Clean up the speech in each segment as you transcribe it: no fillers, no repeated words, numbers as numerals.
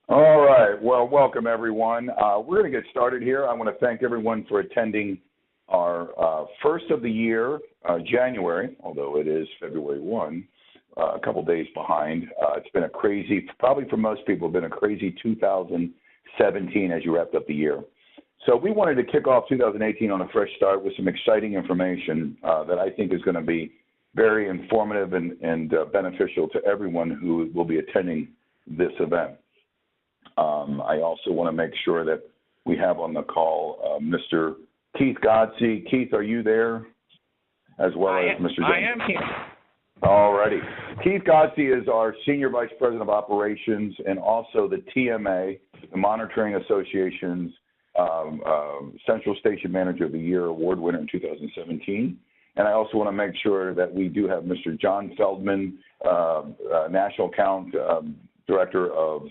All right. Well, welcome, everyone. We're going to get started here. I want to thank everyone for attending our first of the year, January, although it is February 1, a couple days behind. It's been a crazy, probably for most people, been a crazy 2017 as you wrapped up the year. So we wanted to kick off 2018 on a fresh start with some exciting information that I think is going to be very informative and beneficial to everyone who will be attending this event. I also want to make sure that we have on the call Mr. Keith Godsey. Keith, are you there? As well as Mr. James. I am here. All righty. Keith Godsey is our Senior Vice President of Operations and also the TMA, the Monitoring Association's Central Station Manager of the Year award winner in 2017. And I also want to make sure that we do have Mr. John Feldman, National Account Director of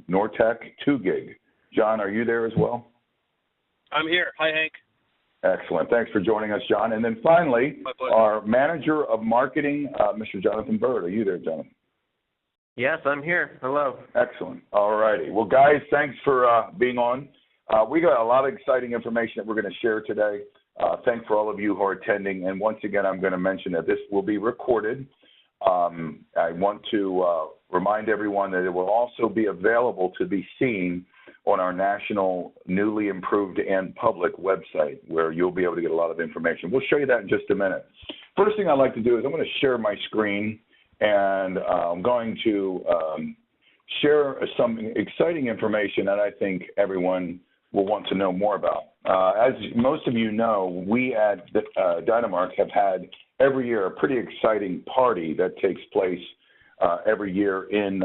Nortek 2GIG. John, are you there as well? I'm here. Hi, Hank. Excellent. Thanks for joining us, John. And then finally, our Manager of Marketing, Mr. Jonathan Bird. Are you there, Jonathan? Yes, I'm here. Hello. Excellent. All righty. Well, guys, thanks for being on. We got a lot of exciting information that we're going to share today. Thanks for all of you who are attending. And once again, I'm going to mention that this will be recorded. I want to remind everyone that it will also be available to be seen on our national, newly improved and public website, where you'll be able to get a lot of information. We'll show you that in just a minute. First thing I'd like to do is I'm going to share my screen, and I'm going to share some exciting information that I think everyone will want to know more about. As most of you know, we at DynaWeb have had every year a pretty exciting party that takes place every year in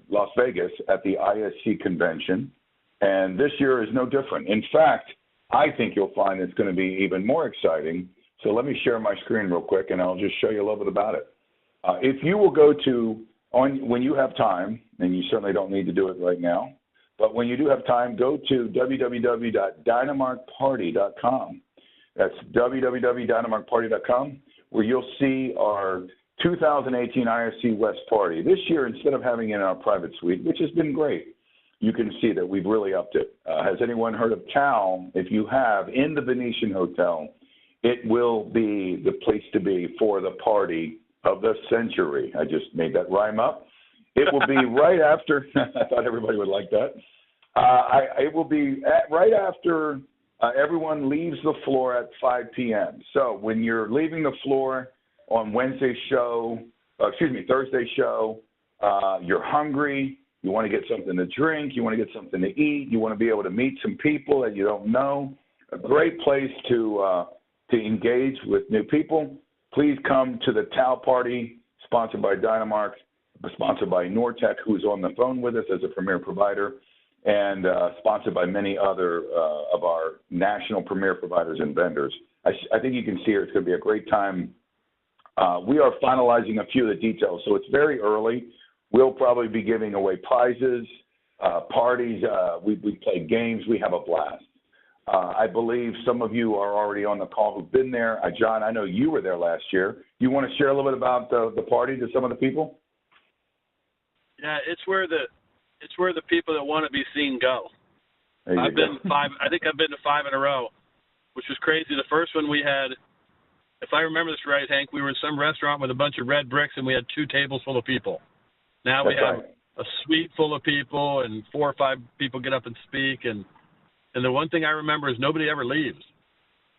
Las Vegas at the ISC convention, and this year is no different. In fact, I think you'll find it's going to be even more exciting. So let me share my screen real quick, and I'll just show you a little bit about it. If you will go to, when you have time, and you certainly don't need to do it right now, but when you do have time, go to www.dynamarkparty.com. That's www.dynamarkparty.com, where you'll see our 2018 ISC West Party. This year, instead of having it in our private suite, which has been great, you can see that we've really upped it. Has anyone heard of Cal? If you have, in the Venetian Hotel, it will be the place to be for the party of the century. I just made that rhyme up. It will be right after, I thought everybody would like that. It will be right after everyone leaves the floor at 5 p.m. So when you're leaving the floor on Thursday's show, you're hungry, you want to get something to drink, you want to get something to eat, you want to be able to meet some people that you don't know, a great place to engage with new people. Please come to the Tau Party, sponsored by DynaMark, sponsored by Nortek, who's on the phone with us as a premier provider, and sponsored by many other of our national premier providers and vendors. I think you can see here it's going to be a great time. We are finalizing a few of the details, so it's very early. We'll probably be giving away prizes, parties. We play games. We have a blast. I believe some of you are already on the call who've been there. John, I know you were there last year. You want to share a little bit about the party to some of the people? Yeah, it's where the people that want to be seen go. I think I've been to 5 in a row, which was crazy. The first one we had, if I remember this right, Hank, we were in some restaurant with a bunch of red bricks, and we had 2 tables full of people. Now we have a suite full of people, and 4 or 5 people get up and speak. And the one thing I remember is nobody ever leaves.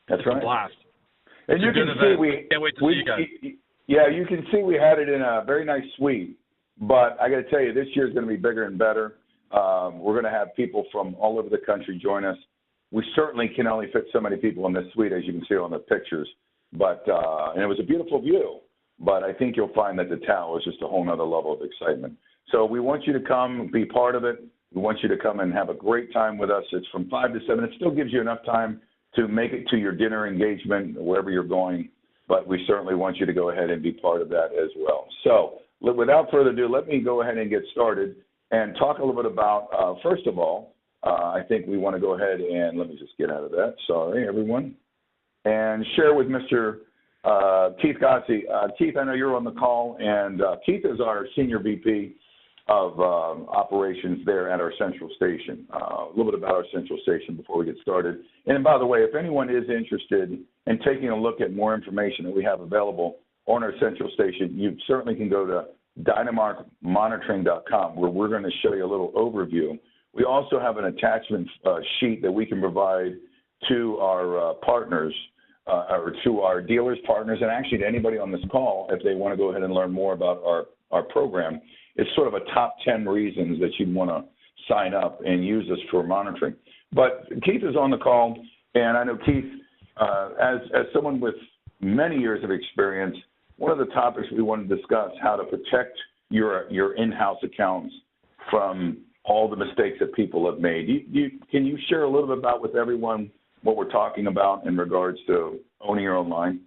That's right. It's a blast. And you can see can't wait to see you guys. Yeah, you can see we had it in a very nice suite. But I got to tell you, this year is going to be bigger and better. We're going to have people from all over the country join us. We certainly can only fit so many people in this suite, as you can see on the pictures. But and it was a beautiful view. But I think you'll find that the Tau is just a whole other level of excitement. So we want you to come, be part of it. We want you to come and have a great time with us. It's from 5 to 7. It still gives you enough time to make it to your dinner engagement, wherever you're going. But we certainly want you to go ahead and be part of that as well. So without further ado, let me go ahead and get started and talk a little bit about, first of all, I think we want to go ahead and, let me just get out of that. Sorry, everyone. And share with Mr. Keith Godsey. Keith, I know you're on the call, and Keith is our Senior VP operations there at our central station. A little bit about our central station before we get started. And by the way, if anyone is interested in taking a look at more information that we have available on our central station, you certainly can go to dynamarkmonitoring.com, where we're going to show you a little overview. We also have an attachment sheet that we can provide to our partners, or to our dealers, partners, and actually to anybody on this call if they want to go ahead and learn more about our program. It's sort of a top 10 reasons that you'd want to sign up and use us for monitoring. But Keith is on the call, and I know Keith, as someone with many years of experience, one of the topics we want to discuss, how to protect your in-house accounts from all the mistakes that people have made. Can you share a little bit about with everyone what we're talking about in regards to owning your own line?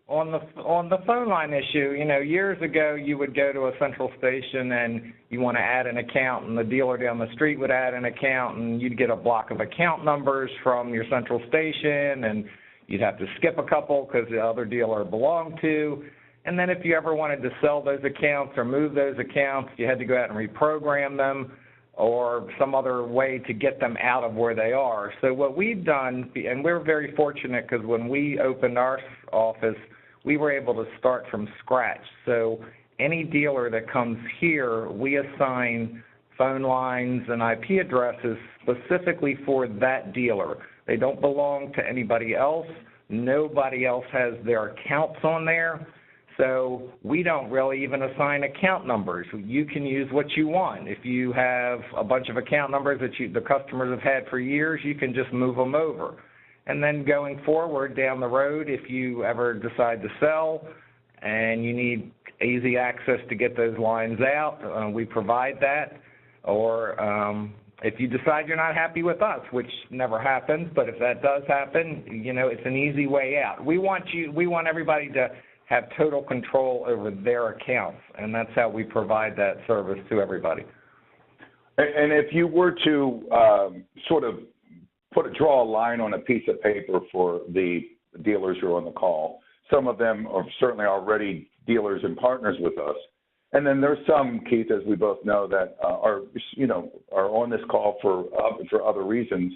On the phone line issue, years ago you would go to a central station and you want to add an account, and the dealer down the street would add an account, and you'd get a block of account numbers from your central station, and you'd have to skip a couple because the other dealer belonged to. And then if you ever wanted to sell those accounts or move those accounts, you had to go out and reprogram them or some other way to get them out of where they are. So what we've done, and we're very fortunate because when we opened our office, we were able to start from scratch. So any dealer that comes here, we assign phone lines and IP addresses specifically for that dealer. They don't belong to anybody else. Nobody else has their accounts on there. So we don't really even assign account numbers. You can use what you want. If you have a bunch of account numbers that the customers have had for years, you can just move them over. And then going forward down the road, if you ever decide to sell and you need easy access to get those lines out, we provide that. Or if you decide you're not happy with us, which never happens, but if that does happen, it's an easy way out. We want everybody to have total control over their accounts, and that's how we provide that service to everybody. And if you were to sort of draw a line on a piece of paper for the dealers who are on the call, some of them are certainly already dealers and partners with us. And then there's some, Keith, as we both know, that are on this call for other reasons,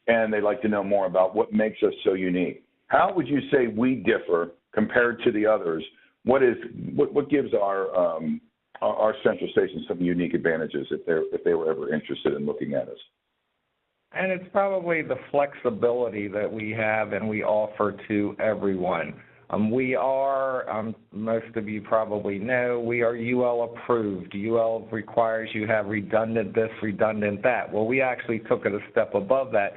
and they'd like to know more about what makes us so unique. How would you say we differ compared to the others? What gives our central station some unique advantages if they were ever interested in looking at us? And it's probably the flexibility that we have and we offer to everyone. We are, most of you probably know, we are UL approved. UL requires you have redundant this, redundant that. Well, we actually took it a step above that,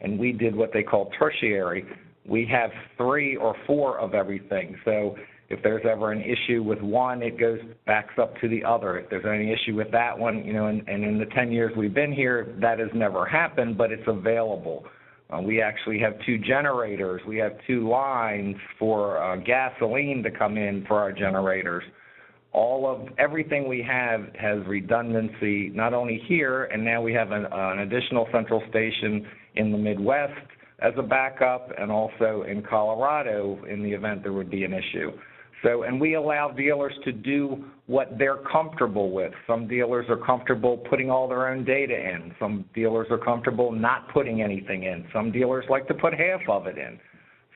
and we did what they call tertiary. We have 3 or 4 of everything. So if there's ever an issue with one, it backs up to the other. If there's any issue with that one, and in the 10 years we've been here, that has never happened, but it's available. We actually have 2 generators. We have 2 lines for gasoline to come in for our generators. Everything we have has redundancy, not only here, and now we have an additional central station in the Midwest as a backup, and also in Colorado in the event there would be an issue. So, and we allow dealers to do what they're comfortable with. Some dealers are comfortable putting all their own data in. Some dealers are comfortable not putting anything in. Some dealers like to put half of it in.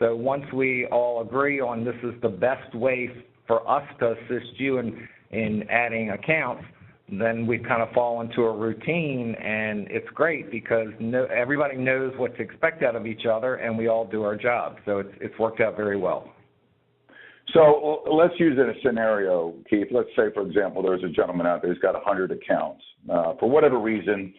So once we all agree on this is the best way for us to assist you in adding accounts, then we kind of fall into a routine, and it's great because everybody knows what to expect out of each other, and we all do our job. So it's worked out very well. So let's use a scenario, Keith. Let's say, for example, there's a gentleman out there who's got 100 accounts. For whatever reason,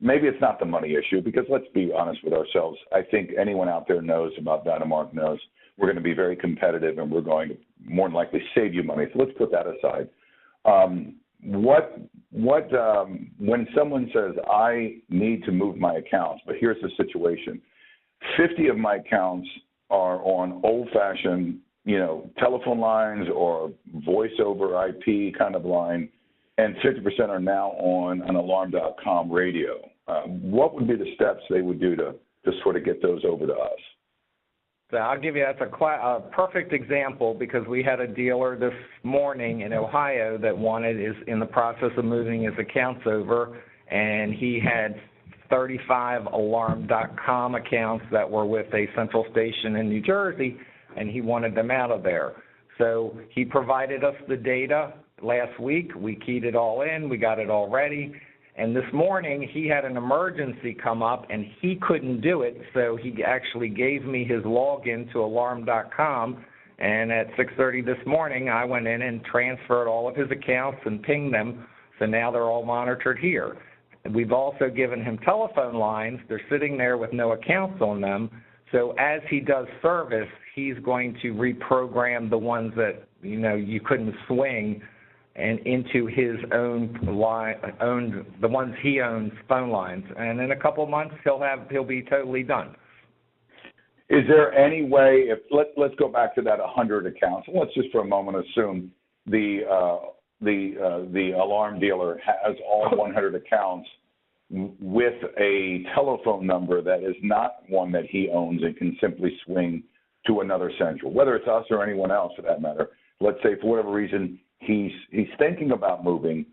maybe it's not the money issue, because let's be honest with ourselves. I think anyone out there knows about DynaMark knows we're going to be very competitive, and we're going to more than likely save you money. So let's put that aside. When someone says, I need to move my accounts, but here's the situation. 50 of my accounts are on old-fashioned telephone lines or voice over IP kind of line, and 50% are now on an alarm.com radio. What would be the steps they would do to sort of get those over to us? So I'll give you, that's a perfect example, because we had a dealer this morning in Ohio that is in the process of moving his accounts over, and he had 35 alarm.com accounts that were with a central station in New Jersey, and he wanted them out of there. So he provided us the data last week. We keyed it all in. We got it all ready. And this morning, he had an emergency come up, and he couldn't do it, so he actually gave me his login to alarm.com, and at 6:30 this morning, I went in and transferred all of his accounts and pinged them, so now they're all monitored here. We've also given him telephone lines. They're sitting there with no accounts on them, so as he does service, he's going to reprogram the ones that, you couldn't swing and into his own the ones he owns phone lines, and in a couple of months he'll be totally done. Is there any way, if let's go back to that 100 accounts, let's just for a moment assume the alarm dealer has all 100 accounts with a telephone number that is not one that he owns and can simply swing to another central, whether it's us or anyone else for that matter. Let's say for whatever reason he's thinking about moving.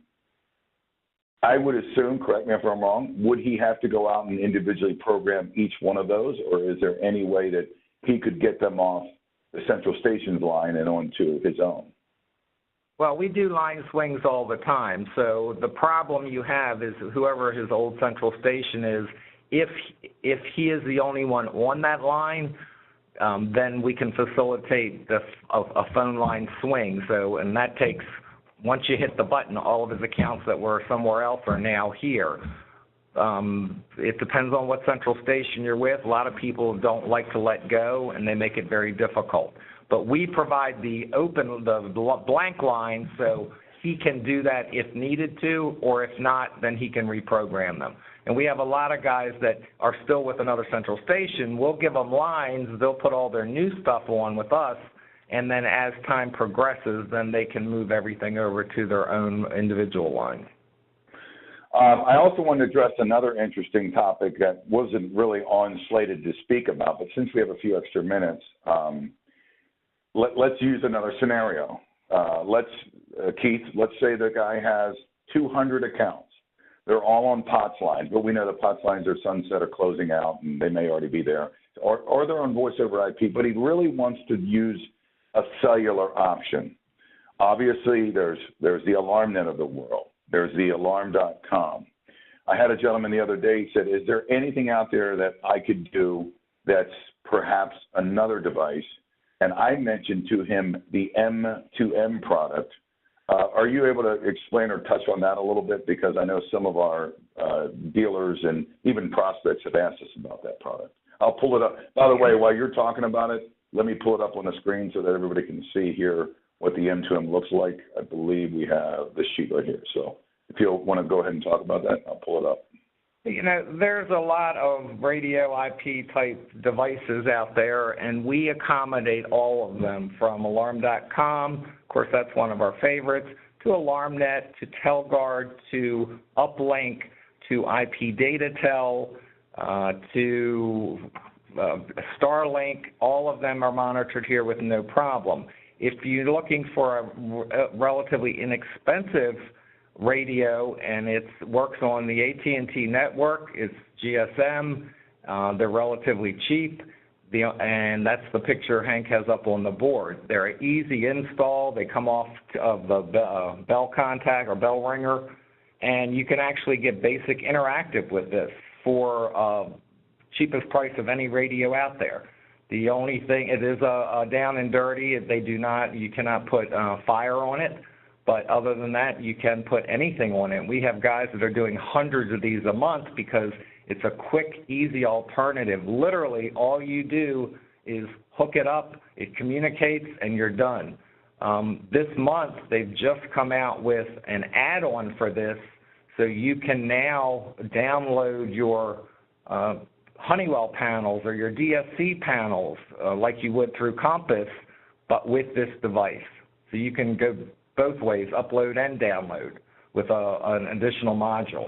I would assume, correct me if I'm wrong, would he have to go out and individually program each one of those, or is there any way that he could get them off the central station's line and onto his own? Well, we do line swings all the time, so the problem you have is whoever his old central station is, if he is the only one on that line, then we can facilitate a phone line swing. So, and that takes, once you hit the button, all of his accounts that were somewhere else are now here. It depends on what central station you're with. A lot of people don't like to let go, and they make it very difficult. But we provide the blank line, so he can do that if needed to, or if not, then he can reprogram them. And we have a lot of guys that are still with another central station. We'll give them lines. They'll put all their new stuff on with us, and then as time progresses, then they can move everything over to their own individual line. I also want to address another interesting topic that wasn't really slated to speak about, but since we have a few extra minutes, let's use another scenario. Keith, let's say the guy has 200 accounts. They're all on POTS lines, but we know the POTS lines are sunset or closing out, and they may already be there, or they're on voice over IP, but he really wants to use a cellular option. Obviously, there's the AlarmNet of the world. There's the alarm.com. I had a gentleman the other day said, is there anything out there that I could do that's perhaps another device? And I mentioned to him the M2M product. Are you able to explain or touch on that a little bit? Because I know some of our dealers and even prospects have asked us about that product. I'll pull it up. By the way, while you're talking about it, let me pull it up on the screen so that everybody can see here what the M2M looks like. I believe we have this sheet right here. So if you want to go ahead and talk about that, I'll pull it up. There's a lot of radio IP type devices out there, and we accommodate all of them, from alarm.com, of course that's one of our favorites, to AlarmNet, to TelGuard, to Uplink, to IP DataTel, to Starlink. All of them are monitored here with no problem. If you're looking for a relatively inexpensive radio and it works on the AT&T network, it's GSM, they're relatively cheap, and that's the picture Hank has up on the board. They're an easy install. They come off of the bell contact or bell ringer, and you can actually get basic interactive with this for cheapest price of any radio out there. The only thing, it is a down and dirty. You cannot put fire on it. But other than that, you can put anything on it. We have guys that are doing hundreds of these a month because it's a quick, easy alternative. Literally, all you do is hook it up, it communicates, and you're done. This month, they've just come out with an add-on for this, so you can now download your Honeywell panels or your DSC panels like you would through Compass, but with this device. So you can go both ways, upload and download, with an additional module.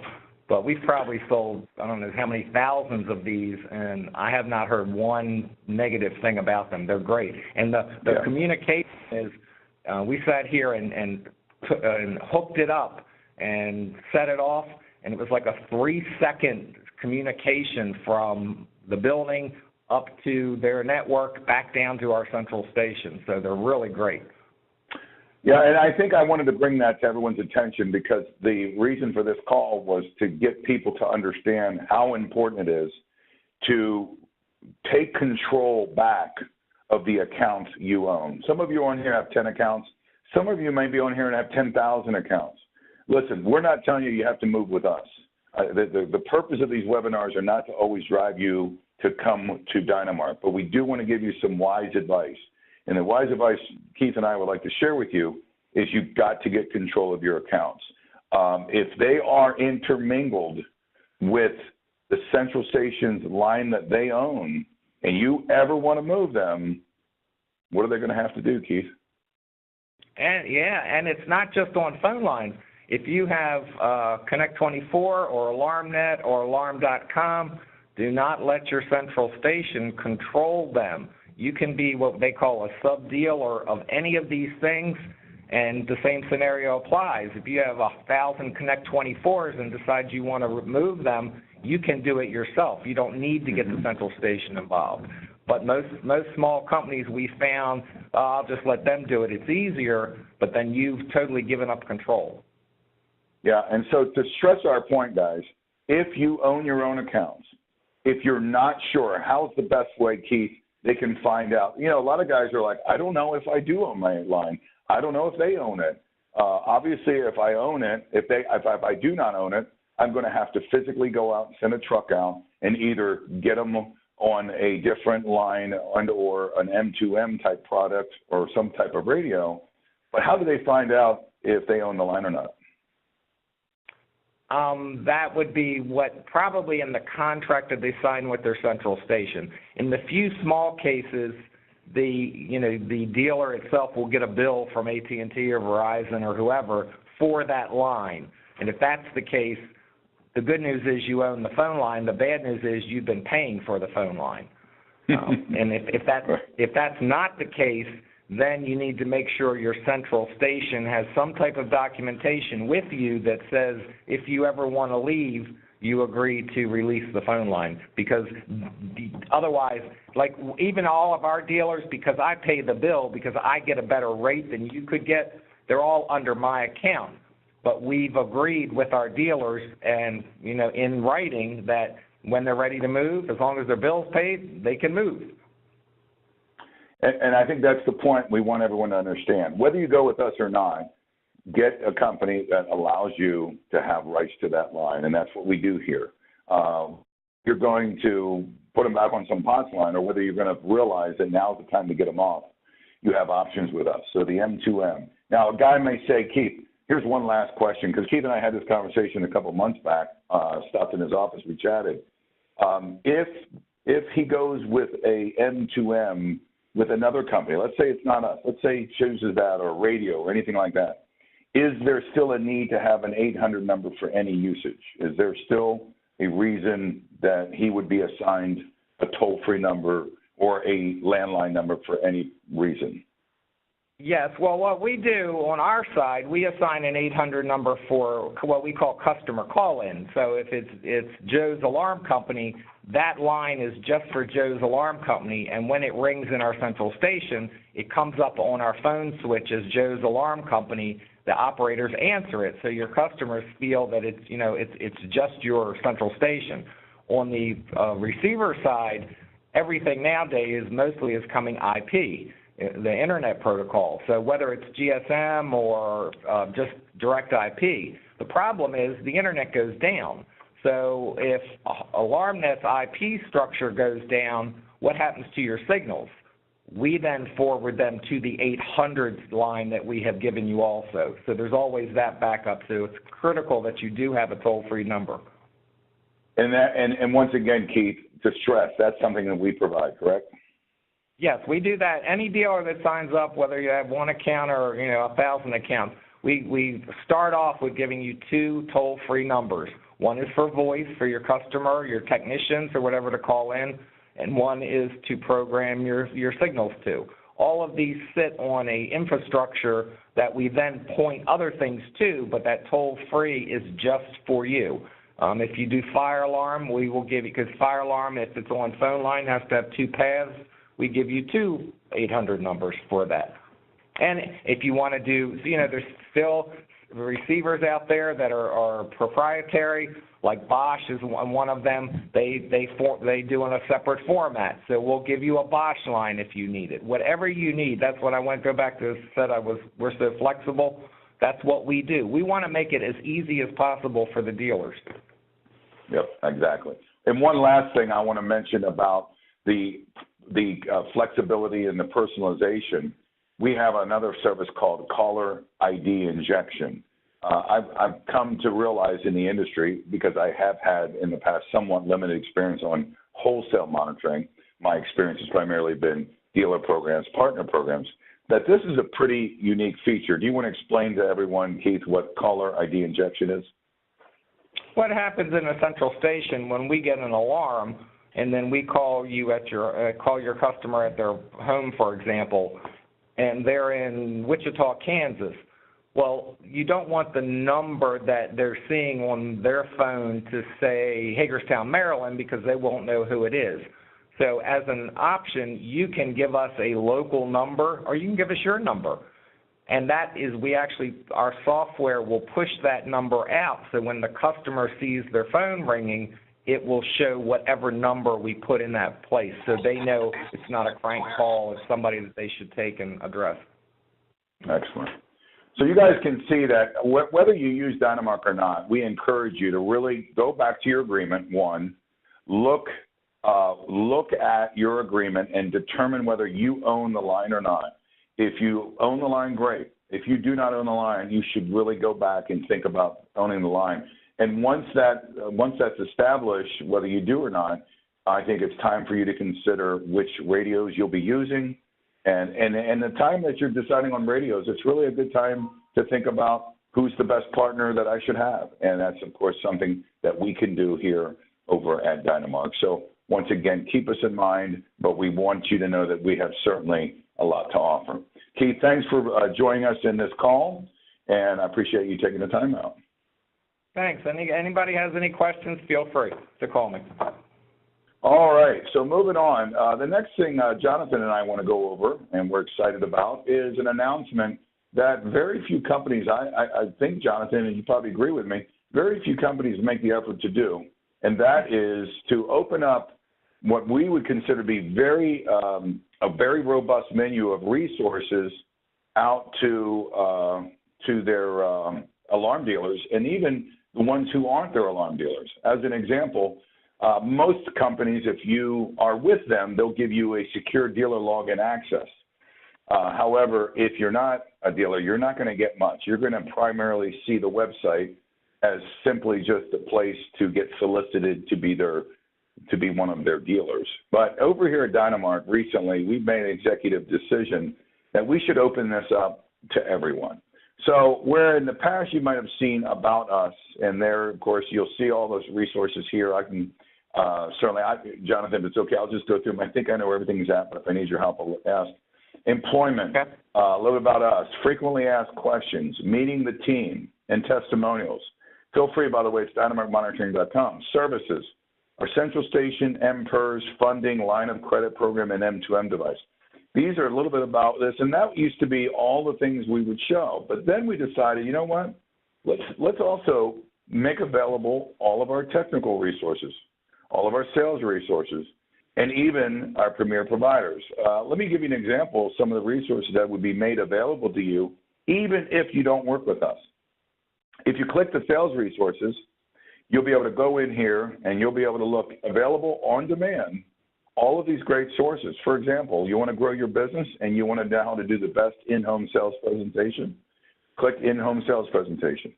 But we've probably sold, I don't know how many thousands of these, and I have not heard one negative thing about them. They're great. And the communication is, we sat here and hooked it up and set it off, and it was like a 3-second communication from the building up to their network, back down to our central station. So they're really great. Yeah, and I think I wanted to bring that to everyone's attention because the reason for this call was to get people to understand how important it is to take control back of the accounts you own. Some of you on here have 10 accounts. Some of you may be on here and have 10,000 accounts. Listen, we're not telling you have to move with us. The purpose of these webinars are not to always drive you to come to Dynamart, but we do want to give you some wise advice. And the wise advice Keith and I would like to share with you is you've got to get control of your accounts. If they are intermingled with the central station's line that they own and you ever want to move them, what are they going to have to do, Keith? And it's not just on phone lines. If you have Connect24 or AlarmNet or Alarm.com, do not let your central station control them. You can be what they call a sub-dealer of any of these things, and the same scenario applies. If you have 1,000 Connect24s and decide you want to remove them, you can do it yourself. You don't need to get the central station involved. But most small companies we found, I'll just let them do it. It's easier, but then you've totally given up control. Yeah, and so to stress our point, guys, if you own your own accounts, if you're not sure, how's the best way, Keith, they can find out? You know, a lot of guys are like, I don't know if I do own my line. I don't know if they own it. Obviously, if I own it, if I do not own it, I'm going to have to physically go out and send a truck out and either get them on a different line or an M2M type product or some type of radio. But how do they find out if they own the line or not? That would be what probably in the contract that they sign with their central station. In the few small cases, the dealer itself will get a bill from AT&T or Verizon or whoever for that line. And if that's the case, the good news is you own the phone line. The bad news is you've been paying for the phone line. And if that's not the case, then you need to make sure your central station has some type of documentation with you that says if you ever want to leave, you agree to release the phone line. Because otherwise, like even all of our dealers, because I pay the bill, because I get a better rate than you could get, they're all under my account. But we've agreed with our dealers and, in writing that when they're ready to move, as long as their bill's paid, they can move. And I think that's the point we want everyone to understand. Whether you go with us or not, get a company that allows you to have rights to that line, and that's what we do here. You're going to put them back on some POTS line, or whether you're going to realize that now's the time to get them off, you have options with us. So the M2M. Now, a guy may say, Keith, here's one last question, because Keith and I had this conversation a couple of months back, stopped in his office, we chatted. If he goes with a M2M with another company, let's say it's not us, let's say he chooses that or radio or anything like that, is there still a need to have an 800 number for any usage? Is there still a reason that he would be assigned a toll-free number or a landline number for any reason? Yes. Well, what we do on our side, we assign an 800 number for what we call customer call-in. So if it's Joe's Alarm Company, that line is just for Joe's Alarm Company, and when it rings in our central station, it comes up on our phone switch as Joe's Alarm Company. The operators answer it, so your customers feel that it's just your central station. On the receiver side, everything nowadays mostly is coming IP, the Internet protocol. So whether it's GSM or just direct IP, the problem is the Internet goes down. So if AlarmNet's IP structure goes down, what happens to your signals? We then forward them to the 800 line that we have given you also. So there's always that backup. So it's critical that you do have a toll-free number. And once again, Keith, to stress, that's something that we provide, correct? Yes, we do that. Any dealer that signs up, whether you have one account or 1,000 accounts, we start off with giving you 2 toll-free numbers. One is for voice for your customer, your technicians, or whatever to call in, and one is to program your signals to. All of these sit on a infrastructure that we then point other things to, but that toll-free is just for you. If you do fire alarm, we will give you, because fire alarm, if it's on phone line, has to have 2 paths. We give you 2 800 numbers for that. And if you want to do, there's still receivers out there that are proprietary, like Bosch is one of them. They do in a separate format. So we'll give you a Bosch line if you need it. Whatever you need, that's what I want to go back to, we're so flexible. That's what we do. We want to make it as easy as possible for the dealers. Yep, exactly. And one last thing I want to mention about the flexibility and the personalization. We have another service called caller ID injection. I've come to realize in the industry, because I have had in the past somewhat limited experience on wholesale monitoring, my experience has primarily been dealer programs, partner programs, that this is a pretty unique feature. Do you want to explain to everyone, Keith, what caller ID injection is? What happens in a central station when we get an alarm and then we call you at call your customer at their home, for example, and they're in Wichita, Kansas. Well, you don't want the number that they're seeing on their phone to say Hagerstown, Maryland, because they won't know who it is. So as an option, you can give us a local number or you can give us your number. And that is, our software will push that number out, so when the customer sees their phone ringing, it will show whatever number we put in that place, so they know it's not a crank call, it's somebody that they should take and address. Excellent. So you guys can see that whether you use Dynamark or not, we encourage you to really go back to your agreement, one, look at your agreement and determine whether you own the line or not. If you own the line, great. If you do not own the line, you should really go back and think about owning the line. And once that's established, whether you do or not, I think it's time for you to consider which radios you'll be using. And the time that you're deciding on radios, it's really a good time to think about who's the best partner that I should have. And that's, of course, something that we can do here over at Dynamark. So once again, keep us in mind, but we want you to know that we have certainly a lot to offer. Keith, thanks for joining us in this call, and I appreciate you taking the time out. Thanks. Anybody has any questions, feel free to call me. All right, so moving on. The next thing Jonathan and I want to go over, and we're excited about, is an announcement that very few companies, I think, Jonathan, and you probably agree with me, very few companies make the effort to do, and that is to open up what we would consider to be a very robust menu of resources out to their alarm dealers, and even the ones who aren't their alarm dealers. As an example, most companies, if you are with them, they'll give you a secure dealer login access. However, if you're not a dealer, you're not going to get much. You're going to primarily see the website as simply just a place to get solicited to be one of their dealers. But over here at Dynamark recently, we've made an executive decision that we should open this up to everyone. So where in the past you might have seen about us, and there, of course, you'll see all those resources here. I can certainly, Jonathan, if it's okay, I'll just go through them. I think I know where everything's at, but if I need your help, I'll ask. Employment, okay. A little bit about us, frequently asked questions, meeting the team, and testimonials. Feel free, by the way, it's dynamarkmonitoring.com. Services, our central station, MPERS, funding, line of credit program, and M2M device. These are a little bit about this, and that used to be all the things we would show. But then we decided, you know what? Let's also make available all of our technical resources, all of our sales resources, and even our premier providers. Let me give you an example of some of the resources that would be made available to you, even if you don't work with us. If you click the sales resources, you'll be able to go in here and you'll be able to look available on demand, all of these great sources. For example, you want to grow your business and you want to know how to do the best in-home sales presentation? Click in-home sales presentation.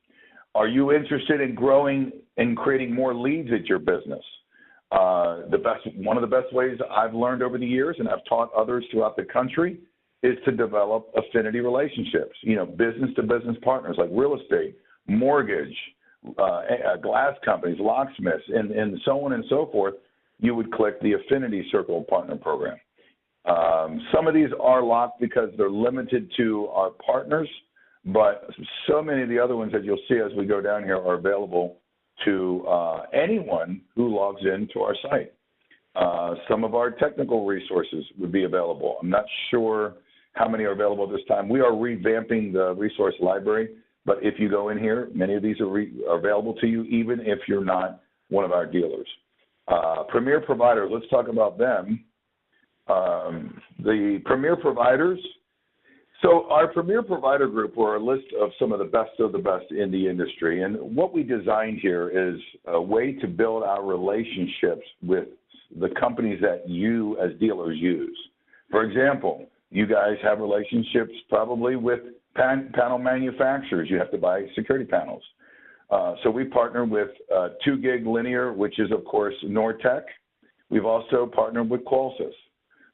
Are you interested in growing and creating more leads at your business? One of the best ways I've learned over the years, and I've taught others throughout the country, is to develop affinity relationships, business-to-business partners like real estate, mortgage, glass companies, locksmiths, and so on and so forth, you would click the Affinity Circle Partner Program. Some of these are locked because they're limited to our partners, but so many of the other ones that you'll see as we go down here are available to anyone who logs into our site. Some of our technical resources would be available. I'm not sure how many are available this time. We are revamping the resource library, but if you go in here, many of these are available to you, even if you're not one of our dealers. Premier providers, let's talk about them. The premier providers. So our premier provider group were a list of some of the best in the industry. And what we designed here is a way to build our relationships with the companies that you as dealers use. For example, you guys have relationships probably with panel manufacturers. You have to buy security panels. So we partner with 2 Gig Linear, which is, of course, Nortek. We've also partnered with Qualsys.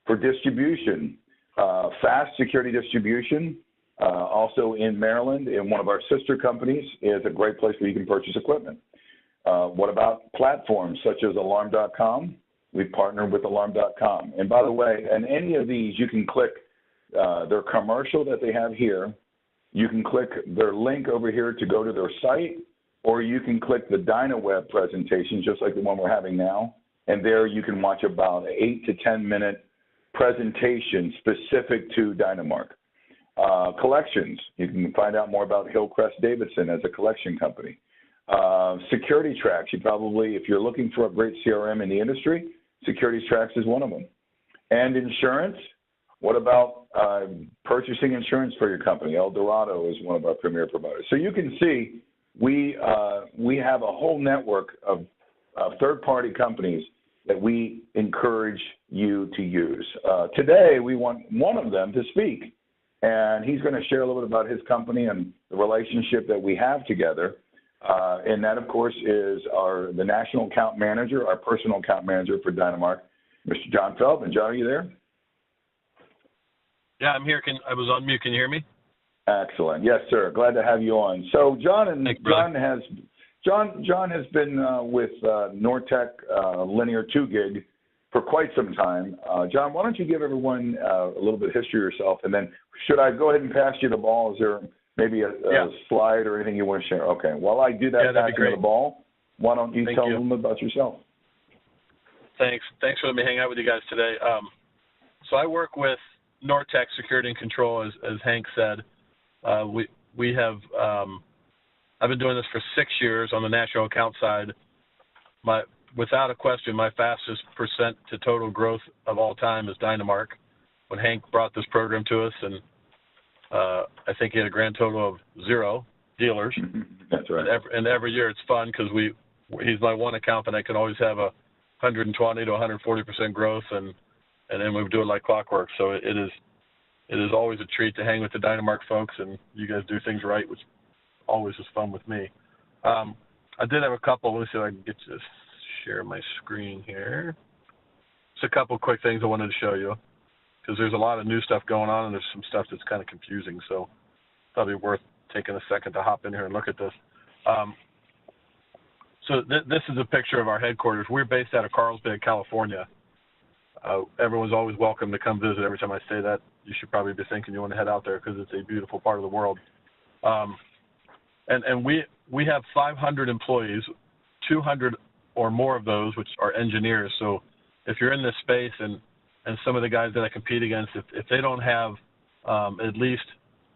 For distribution, Fast Security Distribution, also in Maryland, in one of our sister companies, is a great place where you can purchase equipment. What about platforms such as Alarm.com? We partner with Alarm.com. And by the way, in any of these, you can click their commercial that they have here. You can click their link over here to go to their site, or you can click the DynaWeb presentation, just like the one we're having now. And there you can watch about an 8 to 10 minute presentation specific to Dynamark. Collections, you can find out more about Hillcrest Davidson as a collection company. Security Tracks, you probably, if you're looking for a great CRM in the industry, Security Tracks is one of them. And insurance, what about purchasing insurance for your company? El Dorado is one of our premier providers. So you can see we have a whole network of third-party companies that we encourage you to use. Today, we want one of them to speak, and he's going to share a little bit about his company and the relationship that we have together. And that, of course, is the national account manager, our personal account manager for Dynamark, Mr. John Feldman. John, are you there? Yeah, I'm here. I was on mute. Can you hear me? Excellent. Yes, sir. Glad to have you on. So John has been with Nortek Linear 2 Gig for quite some time. John, why don't you give everyone a little bit of history of yourself, and then should I go ahead and pass you the ball? Is there maybe a slide or anything you want to share? Okay. While I do that, passing the ball, why don't you tell them about yourself? Thanks for letting me hang out with you guys today. So I work with Nortek Security and Control, as Hank said. We have I've been doing this for 6 years on the national account side. Without a question, my fastest percent to total growth of all time is Dynamark. When Hank brought this program to us, and I think he had a grand total of 0 dealers. That's right. And every year it's fun because he's my one account, and I can always have 120 to 140% growth, and then we do it like clockwork. So it is always a treat to hang with the Dynamark folks, and you guys do things right, which always is fun with me. I did have a couple. Let me see if I can get to share my screen here. Just a couple quick things I wanted to show you, because there's a lot of new stuff going on, and there's some stuff that's kind of confusing. So probably worth taking a second to hop in here and look at this. So this is a picture of our headquarters. We're based out of Carlsbad, California. Everyone's always welcome to come visit. Every time I say that, you should probably be thinking you want to head out there because it's a beautiful part of the world. And we have 500 employees, 200 or more of those, which are engineers. So if you're in this space and some of the guys that I compete against, if they don't have at least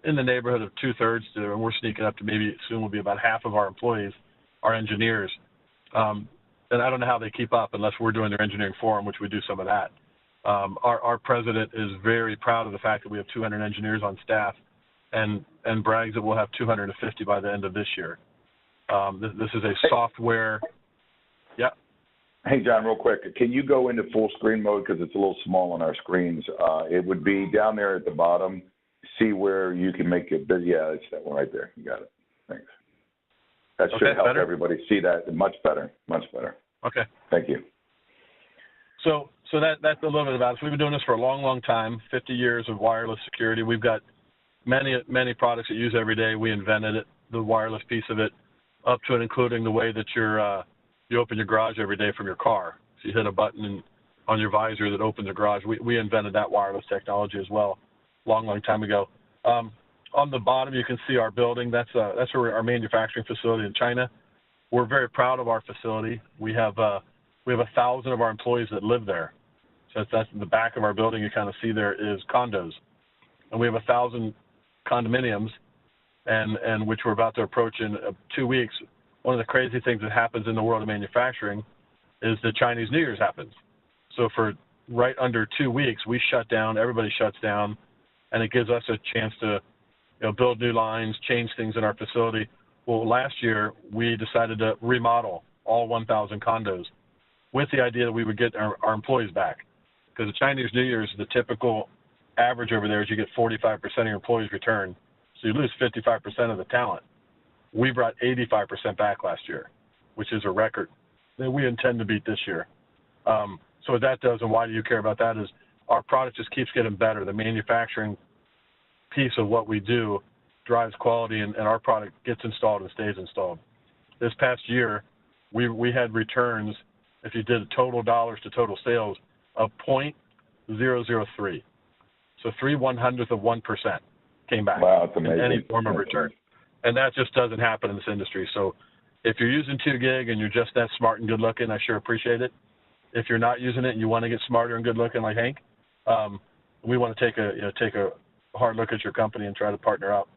in the neighborhood of 2/3, and we're sneaking up to maybe soon will be about half of our employees are engineers. And I don't know how they keep up unless we're doing their engineering for them, which we do some of that. Our president is very proud of the fact that we have 200 engineers on staff, and brags that we'll have 250 by the end of this year. This is a software. Yeah. Hey, John, real quick, can you go into full screen mode because it's a little small on our screens? It would be down there at the bottom. See where you can make it big. Yeah, it's that one right there. You got it. Thanks. That should help everybody see that much better. Much better. Okay. Thank you. So that's a little bit about us. We've been doing this for a long, long time, 50 years of wireless security. We've got many products that use every day. We invented it, the wireless piece of it. up to and including the way that you open your garage every day from your car. So you hit a button on your visor that opens the garage. We invented that wireless technology as well, long time ago. On the bottom, you can see our building. That's our manufacturing facility in China. We're very proud of our facility. We have 1,000 of our employees that live there. So that's in the back of our building. You kind of see there is condos, and we have 1,000 condominiums, and which we're about to approach in 2 weeks. One of the crazy things that happens in the world of manufacturing is the Chinese New Year's happens. So for right under 2 weeks, we shut down. Everybody shuts down, and it gives us a chance to build new lines, change things in our facility. Well, last year, we decided to remodel all 1,000 condos with the idea that we would get our employees back. Because the Chinese New Year's, the typical average over there is you get 45% of your employees return. So you lose 55% of the talent. We brought 85% back last year, which is a record that we intend to beat this year. So what that does, and why do you care about that, is our product just keeps getting better. The manufacturing piece of what we do drives quality, and our product gets installed and stays installed. This past year, we had returns, if you did total dollars to total sales, of 0.003. So 0.03% came back. Wow, that's amazing. In any form of return. And that just doesn't happen in this industry. So if you're using 2 gig and you're just that smart and good looking, I sure appreciate it. If you're not using it and you want to get smarter and good looking like Hank, we want to take a hard look at your company and try to partner up.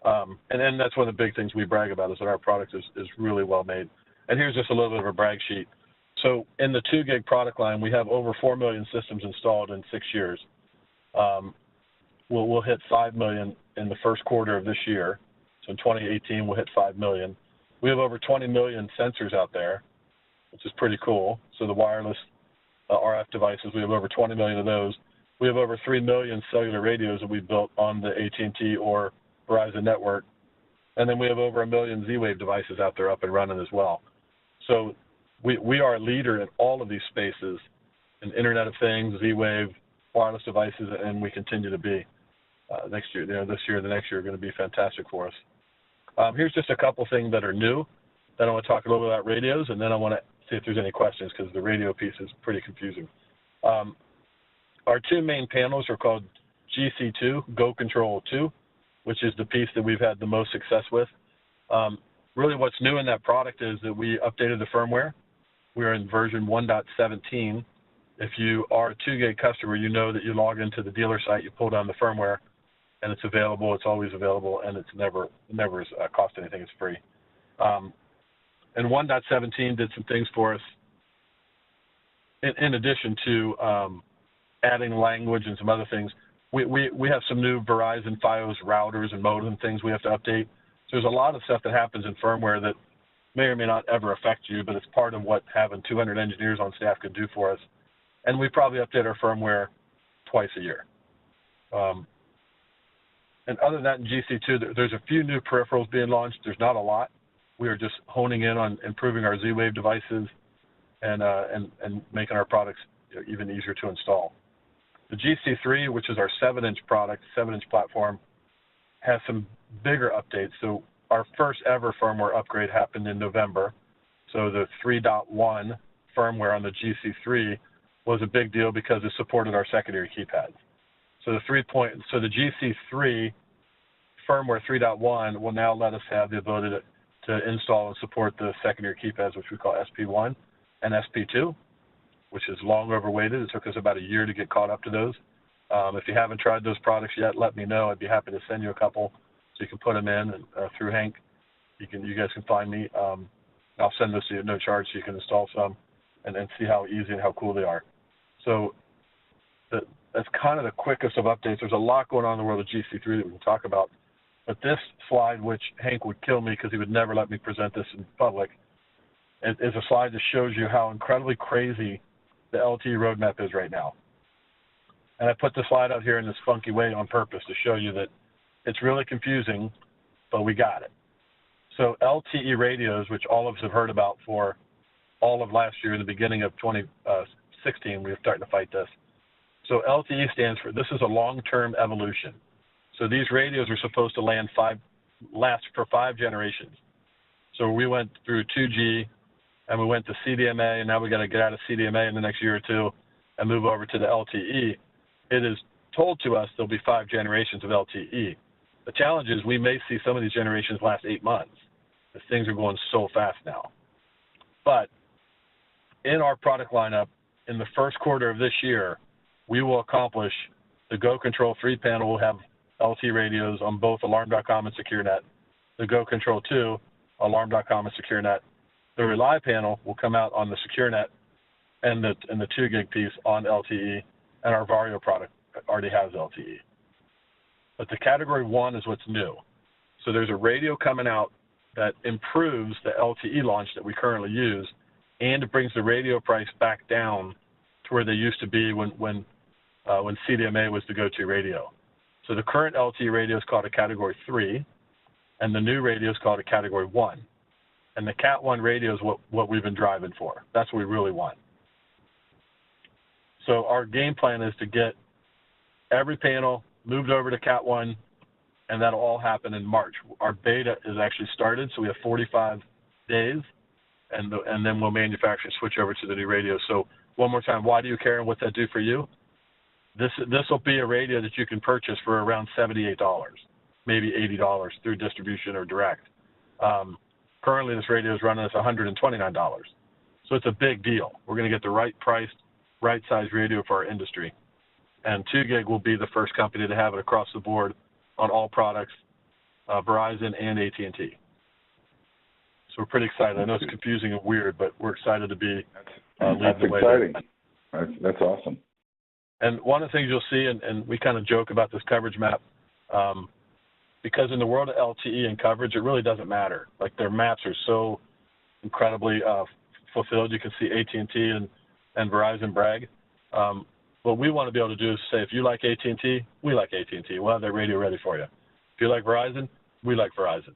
And then that's one of the big things we brag about is that our product is really well made. And here's just a little bit of a brag sheet. So in the 2 gig product line, we have over 4 million systems installed in 6 years. We'll hit 5 million in the first quarter of this year. So in 2018, we'll hit 5 million. We have over 20 million sensors out there, which is pretty cool. So the wireless RF devices, we have over 20 million of those. We have over 3 million cellular radios that we've built on the AT&T or Verizon network. And then we have over 1 million Z-Wave devices out there up and running as well. So we are a leader in all of these spaces, in Internet of Things, Z-Wave, wireless devices, and we continue to be. Next year, this year and the next year are going to be fantastic for us. Here's just a couple things that are new. Then I want to talk a little bit about radios, and then I want to see if there's any questions because the radio piece is pretty confusing. Our 2 main panels are called GC2, Go Control 2, which is the piece that we've had the most success with. Really what's new in that product is that we updated the firmware. We're in version 1.17. If you are a 2 gig customer, you know that you log into the dealer site, you pull down the firmware, and it's available. It's always available, and it's never cost anything. It's free. And 1.17 did some things for us in addition to adding language and some other things. We have some new Verizon Fios routers and modem things we have to update. So there's a lot of stuff that happens in firmware that may or may not ever affect you, but it's part of what having 200 engineers on staff could do for us. And we probably update our firmware twice a year. And other than that, in GC2, there's a few new peripherals being launched. There's not a lot. We are just honing in on improving our Z-Wave devices and making our products even easier to install. The GC3, which is our 7-inch product, 7-inch platform, has some bigger updates. So our first ever firmware upgrade happened in November. So the 3.1 firmware on the GC3 was a big deal because it supported our secondary keypads. So the GC3 firmware 3.1 will now let us have the ability to install and support the secondary keypads, which we call SP1 and SP2, which is long overweighted. It took us about a year to get caught up to those. If you haven't tried those products yet, let me know. I'd be happy to send you a couple so you can put them in through Hank. You guys can find me. I'll send those to you at no charge so you can install some and see how easy and how cool they are. So that's kind of the quickest of updates. There's a lot going on in the world of GC3 that we can talk about. But this slide, which Hank would kill me because he would never let me present this in public, is a slide that shows you how incredibly crazy the LTE roadmap is right now. And I put the slide out here in this funky way on purpose to show you that it's really confusing, but we got it. So LTE radios, which all of us have heard about for all of last year, in the beginning of 2016, we were starting to fight this. So LTE stands for, this is a long-term evolution. So these radios are supposed to last for 5 generations. So we went through 2G, and we went to CDMA, and now we got to get out of CDMA in the next year or two and move over to the LTE. It is told to us there'll be 5 generations of LTE. The challenge is we may see some of these generations last 8 months, because things are going so fast now. But in our product lineup, in the first quarter of this year, we will accomplish the Go Control 3 panel will have LTE radios on both Alarm.com and SecureNet. The Go Control 2, Alarm.com and SecureNet. The Rely panel will come out on the SecureNet and the 2 gig piece on LTE, and our Vario product already has LTE. But the Category 1 is what's new. So there's a radio coming out that improves the LTE launch that we currently use, and it brings the radio price back down to where they used to be when CDMA was the go-to radio. So the current LTE radio is called a Category 3, and the new radio is called a Category 1. And the Cat 1 radio is what we've been driving for. That's what we really want. So our game plan is to get every panel moved over to Cat 1, and that'll all happen in March. Our beta is actually started, so we have 45 days, and then we'll manufacture and switch over to the new radio. So one more time, why do you care and what's that do for you? This will be a radio that you can purchase for around $78, maybe $80 through distribution or direct. Currently, this radio is running us $129. So it's a big deal. We're going to get the right priced, right size radio for our industry. And 2 gig will be the first company to have it across the board on all products, Verizon and AT&T. So we're pretty excited. I know it's confusing and weird, but we're excited to be leading the way. That's exciting. That's awesome. And one of the things you'll see, and we kind of joke about this coverage map, because in the world of LTE and coverage, it really doesn't matter. Like their maps are so incredibly fulfilled. You can see AT&T and Verizon brag. What we want to be able to do is say, if you like AT&T, we like AT&T. We'll have that radio ready for you. If you like Verizon, we like Verizon.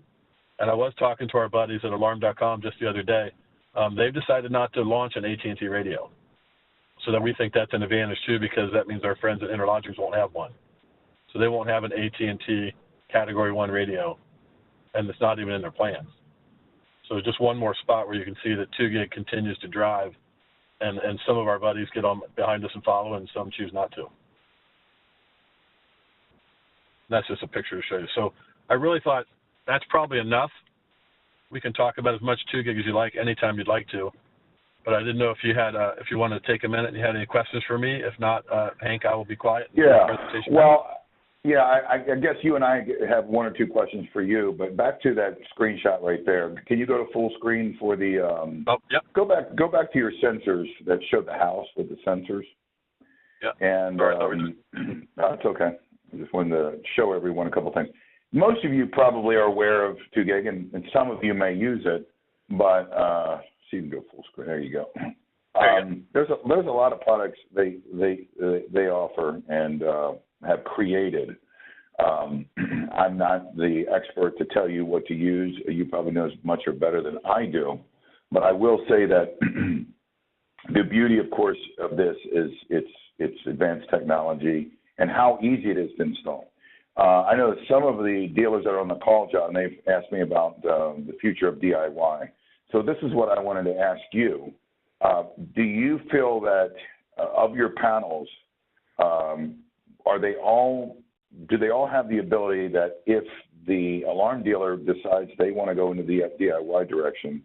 And I was talking to our buddies at Alarm.com just the other day. They've decided not to launch an AT&T radio. So that we think that's an advantage too, because that means our friends at Interlogix won't have one. So they won't have an AT&T Category 1 radio, and it's not even in their plans. So just one more spot where you can see that 2 gig continues to drive, and some of our buddies get on behind us and follow, and some choose not to. That's just a picture to show you. So I really thought that's probably enough. We can talk about as much 2 gig as you like anytime you'd like to. But I didn't know if you had, if you wanted to take a minute and you had any questions for me. If not, Hank, I will be quiet. Yeah. Well, yeah, I guess you and I have 1 or 2 questions for you. But back to that screenshot right there. Can you go to full screen for the? Yep. Go back to your sensors that showed the house with the sensors. Yeah. And that's okay. I just wanted to show everyone a couple things. Most of you probably are aware of 2 gig, and some of you may use it, but. So you can go full screen. There you go. There's a lot of products they offer and have created. I'm not the expert to tell you what to use. You probably know as much or better than I do. But I will say that the beauty, of course, of this is its advanced technology and how easy it is to install. I know that some of the dealers that are on the call, John, they've asked me about the future of DIY. So this is what I wanted to ask you. Do you feel that of your panels, do they all have the ability that if the alarm dealer decides they want to go into the DIY direction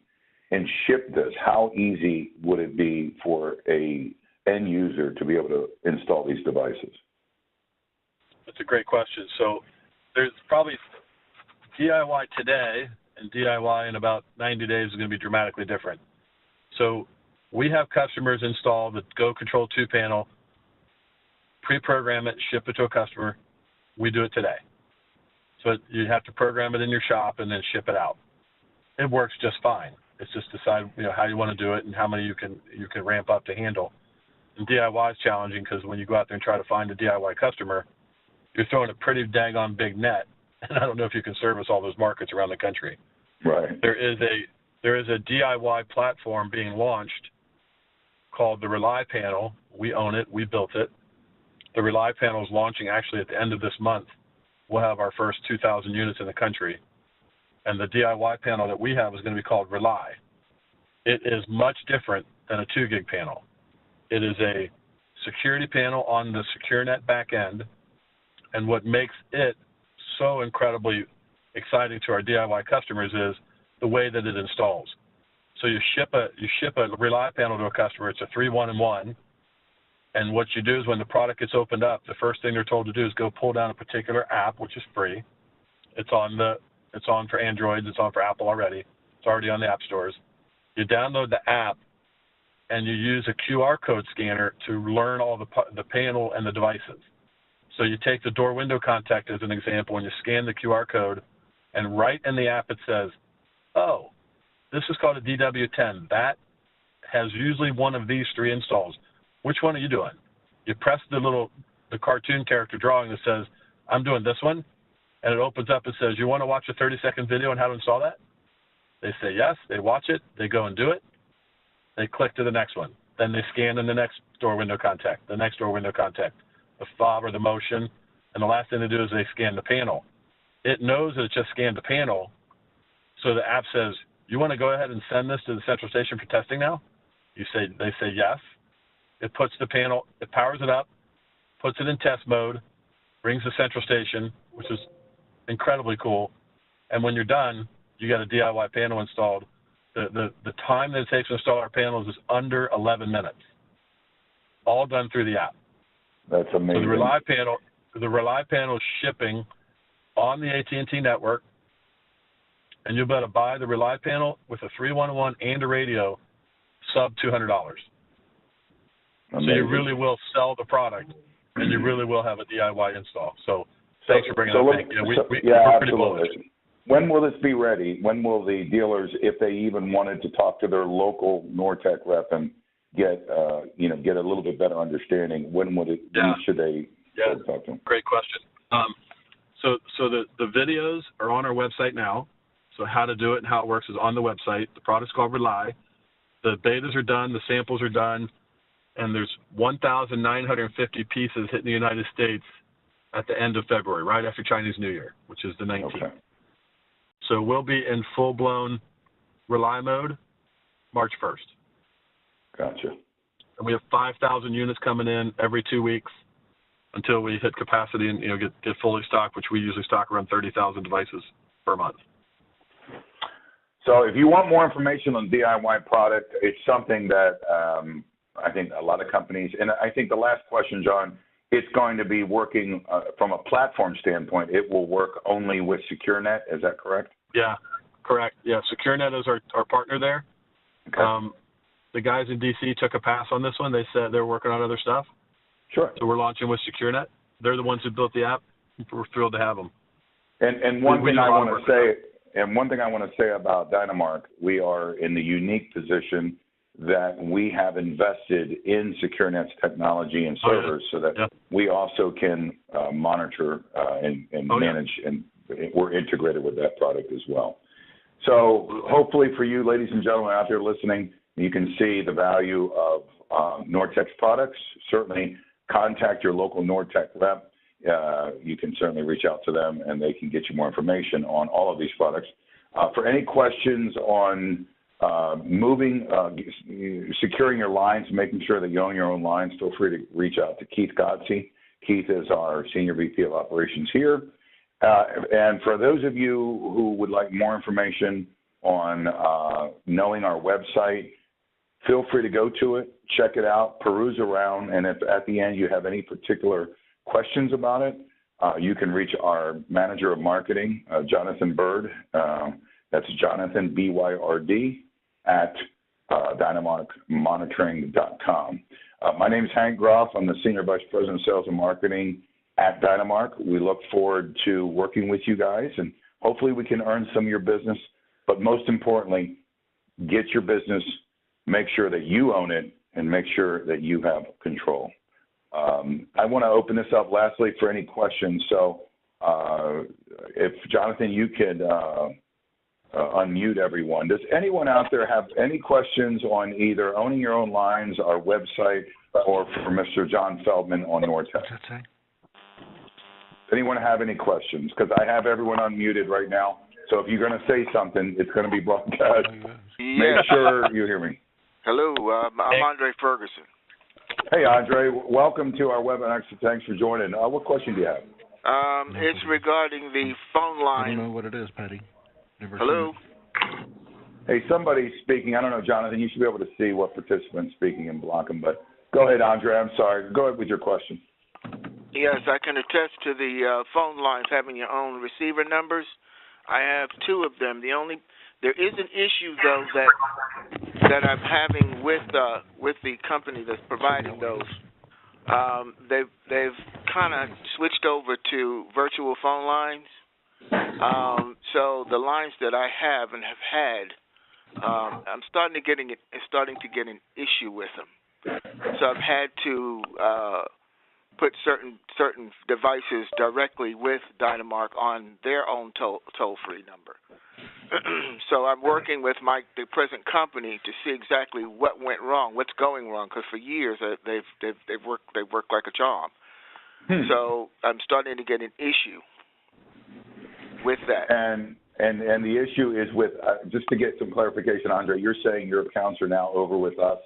and ship this, how easy would it be for a end user to be able to install these devices? That's a great question. So there's probably DIY today and DIY in about 90 days is going to be dramatically different. So we have customers install the Go Control 2 panel, pre-program it, ship it to a customer. We do it today. So you have to program it in your shop and then ship it out. It works just fine. It's just decide how you want to do it and how many you can ramp up to handle. And DIY is challenging because when you go out there and try to find a DIY customer, you're throwing a pretty daggone big net, and I don't know if you can service all those markets around the country. Right. There is a DIY platform being launched called the Rely panel. We own it. We built it. The Rely panel is launching actually at the end of this month. We'll have our first 2,000 units in the country. and the DIY panel that we have is going to be called Rely. It is much different than a 2 gig panel. It is a security panel on the SecureNet back end, and what makes it so incredibly exciting to our DIY customers is the way that it installs. So you ship a Rely panel to a customer. It's a 3-1-in-1, and what you do is when the product gets opened up, the first thing they're told to do is go pull down a particular app, which is free. It's on for Android. It's on for Apple already. It's already on the app stores. You download the app, and you use a QR code scanner to learn all the panel and the devices. So you take the door window contact as an example, and you scan the QR code, and right in the app it says, oh, this is called a DW10. That has usually one of these 3 installs. Which one are you doing? You press the cartoon character drawing that says, I'm doing this one, and it opens up and says, you want to watch a 30-second video on how to install that? They say yes, they watch it, they go and do it, they click to the next one. Then they scan in the next door window contact, the next door window contact, the fob or the motion, and the last thing they do is they scan the panel. It knows that it just scanned the panel, so the app says, you want to go ahead and send this to the central station for testing now? They say yes. It puts the panel, it powers it up, puts it in test mode, brings the central station, which is incredibly cool, and when you're done, you got a DIY panel installed. The time that it takes to install our panels is under 11 minutes, all done through the app. That's amazing. So the Rely panel is shipping on the AT&T network, and you'll be able to buy the Rely panel with a 3-1-1 and a radio sub $200. Amazing. So you really will sell the product, and you really will have a DIY install. So thanks for bringing that back. We're pretty bullish. When will this be ready? When will the dealers, if they even wanted to talk to their local Nortek rep and get a little bit better understanding, when would it be? Should they talk to them? Great question. So the videos are on our website now. So how to do it and how it works is on the website. The product's called Rely. The betas are done. The samples are done. And there's 1,950 pieces hitting the United States at the end of February, right after Chinese New Year, which is the 19th. Okay. So we'll be in full-blown Rely mode March 1st. Gotcha. And we have 5,000 units coming in every 2 weeks until we hit capacity and get fully stocked, which we usually stock around 30,000 devices per month. So if you want more information on DIY product, it's something that I think a lot of companies, and I think the last question, John, it's going to be working from a platform standpoint. It will work only with SecureNet. Is that correct? Yeah, correct. Yeah, SecureNet is our partner there. Okay. The guys in D.C. took a pass on this one. They said they're working on other stuff. Sure. So we're launching with SecureNet. They're the ones who built the app. We're thrilled to have them. And one thing I want to say about Dynamark, we are in the unique position that we have invested in SecureNet's technology and servers so that we also can monitor and manage, and we're integrated with that product as well. So hopefully for you, ladies and gentlemen out there listening, you can see the value of Nortek's products. Certainly contact your local Nortek rep. You can certainly reach out to them, and they can get you more information on all of these products. For any questions on securing your lines, making sure that you own your own lines, feel free to reach out to Keith Godsey. Keith is our Senior VP of Operations here. And for those of you who would like more information on knowing our website, feel free to go to it, check it out, peruse around, and if at the end you have any particular questions about it, you can reach our Manager of Marketing, Jonathan Bird. That's Jonathan, B-Y-R-D, at dynamarkmonitoring.com. My name is Hank Groff. I'm the Senior Vice President of Sales and Marketing at Dynamark. We look forward to working with you guys, and hopefully we can earn some of your business. But most importantly, get your business, make sure that you own it, and make sure that you have control. I want to open this up lastly for any questions. So if, Jonathan, you could unmute everyone. Does anyone out there have any questions on either owning your own lines, our website, or for Mr. John Feldman on Nortek? Anyone have any questions? Because I have everyone unmuted right now. So if you're going to say something, it's going to be broadcast. Yes. Make sure you hear me. Hello, I'm Andre Ferguson. Hey, Andre. Welcome to our webinar. Thanks for joining. What question do you have? It's regarding the phone line. I don't know what it is, Patty. Never Hello? Hey, somebody's speaking. I don't know, Jonathan. You should be able to see what participant's speaking and block them. But go ahead, Andre. I'm sorry. Go ahead with your question. Yes, I can attest to the phone lines having your own receiver numbers. I have two of them. There is an issue though that I'm having with the company that's providing those. They've kind of switched over to virtual phone lines. So the lines that I have and have had, I'm starting to get an issue with them. So I've had to put certain devices directly with Dynamark on their own toll-free number. So I'm working with the present company to see exactly what went wrong, what's going wrong, because for years they've worked like a charm. So I'm starting to get an issue with that. And the issue is with just to get some clarification, Andre. You're saying your accounts are now over with us.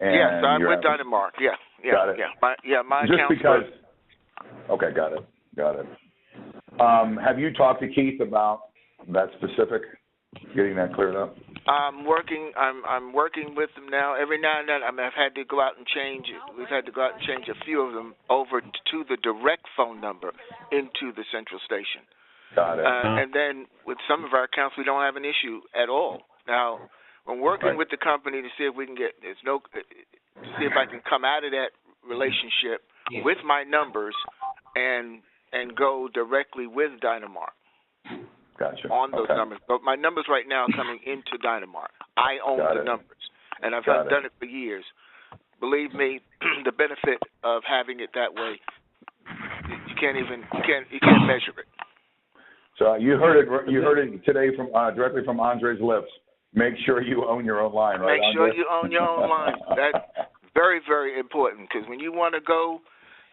And yes, I'm with Dynamark. Yeah. Got it. My just account's because. Okay, got it. Have you talked to Keith about that specific, getting that cleared up? I'm working with them now. Every now and then I've had to go out and change it. We've had to go out and change a few of them over to the direct phone number into the central station. Got it. And then with some of our accounts, we don't have an issue at all. Now, I'm working with the company to see if we can see if I can come out of that relationship with my numbers and go directly with Dynamark. Gotcha. On those numbers. But my numbers right now are coming into Dynamark. I own the numbers, and I've done it for years. Believe me, the benefit of having it that way, you can't measure it. So you heard it today from directly from Andre's lips. Make sure you own your own line, right? Make sure you own your own line. That's very, very important, because when you want to go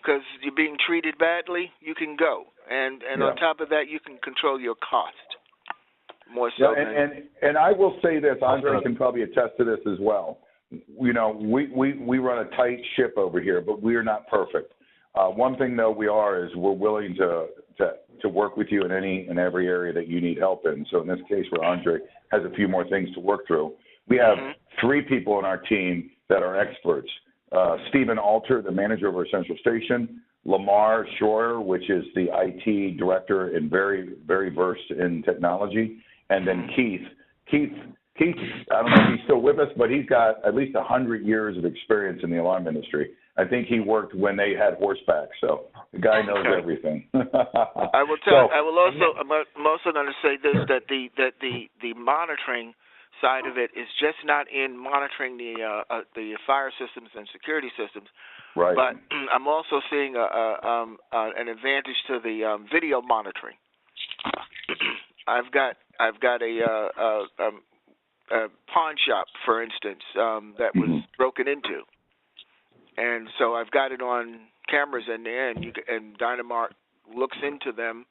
because you're being treated badly, you can go. And on top of that, you can control your cost more so. And I will say this, Andre can probably attest to this as well. You know, we run a tight ship over here, but we are not perfect. One thing, though, we're willing to work with you in any and every area that you need help in. So in this case, where Andre has a few more things to work through, we have 3 people on our team that are experts. Stephen Alter, the manager of our central station, Lamar Schroer, which is the IT director and very, very versed in technology, and then Keith. Keith, I don't know if he's still with us, but he's got at least 100 years of experience in the alarm industry. I think he worked when they had horseback, so the guy knows everything. I'm also going to say this, that the monitoring side of it is just not in monitoring the fire systems and security systems, right? But I'm also seeing an advantage to the video monitoring. I've got a pawn shop, for instance, that was broken into, and so I've got it on cameras in there, and Dynamark looks into them.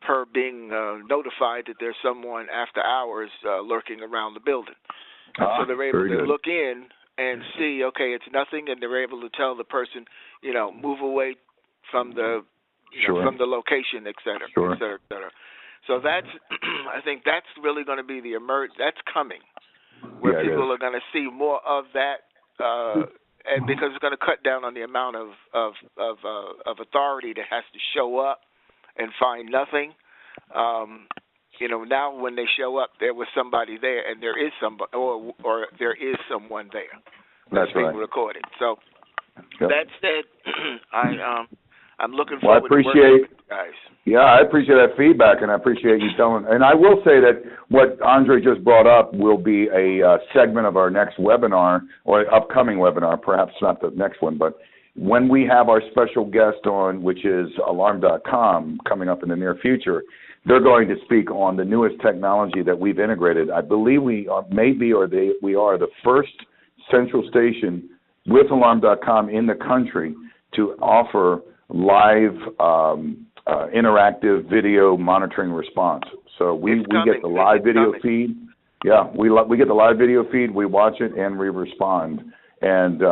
Per being notified that there's someone after hours lurking around the building. So they're able to look in and see, okay, it's nothing, and they're able to tell the person, move away from the from the location, et cetera, et cetera, et cetera. So that's, I think that's really going to be that's coming, where people are going to see more of that, and because it's going to cut down on the amount of authority that has to show up and find nothing. Now when they show up, there was somebody there, and there is somebody, or there is someone there that's being recorded. So that said, I'm looking forward to working with you guys. Yeah, I appreciate that feedback, and I appreciate you telling. And I will say that what Andre just brought up will be a segment of our next webinar, or upcoming webinar, perhaps not the next one, but when we have our special guest on, which is Alarm.com, coming up in the near future, they're going to speak on the newest technology that we've integrated. I believe we are the first central station with Alarm.com in the country to offer live interactive video monitoring response. So we get the live video feed. Yeah, we get the live video feed. We watch it and we respond. And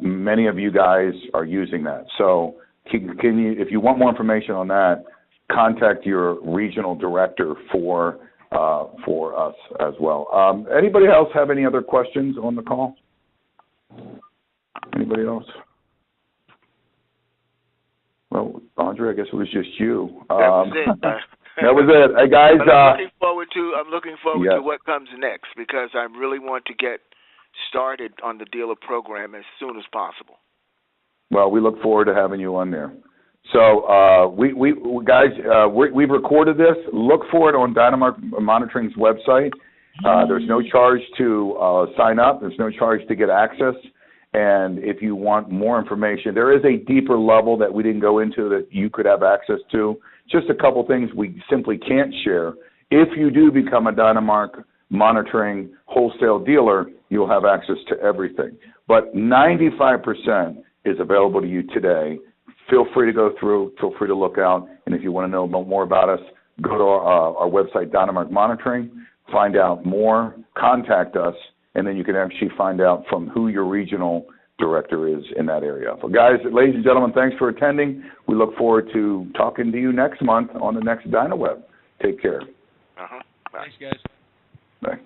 many of you guys are using that. So can you, if you want more information on that, contact your regional director for us as well. Anybody else have any other questions on the call? Anybody else? Well, Andre, I guess it was just you. That was it. That was it. Hey, guys. But I'm looking forward to what comes next, because I really want to get started on the dealer program as soon as possible. Well, we look forward to having you on there. So, we've recorded this. Look for it on DynaWeb Monitoring's website. There's no charge to sign up. There's no charge to get access. And if you want more information, there is a deeper level that we didn't go into that you could have access to. Just a couple things we simply can't share. If you do become a DynaWeb Monitoring wholesale dealer, you'll have access to everything. But 95% is available to you today. Feel free to go through. Feel free to look out. And if you want to know more about us, go to our website, DynaWeb Monitoring, find out more, contact us, and then you can actually find out from who your regional director is in that area. So guys, ladies and gentlemen, thanks for attending. We look forward to talking to you next month on the next DynaWeb. Take care. Bye. Thanks, guys. Bye.